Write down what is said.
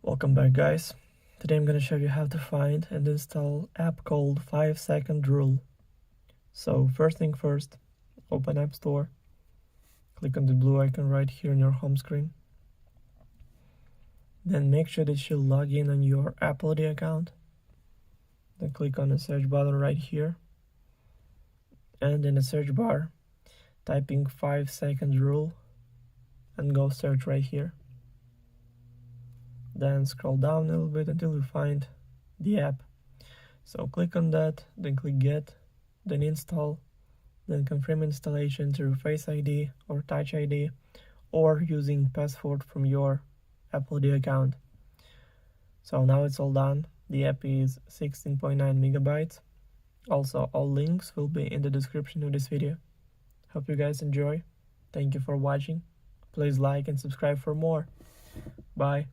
Welcome back, guys. Today I'm going to show you how to find and install app called 5-second rule. So first thing first, open App Store, click on the blue icon right here on your home screen. Then make sure that you log in on your Apple ID account. Then click on the search button right here. And in the search bar, typing 5-second rule and go search right here. Then scroll down a little bit until you find the app. So click on that, then click get, then install, then confirm installation through Face ID or Touch ID or using password from your Apple ID account. So now it's all done. The app is 16.9 megabytes. Also, all links will be in the description of this video. Hope you guys enjoy. Thank you for watching. Please like and subscribe for more. Bye.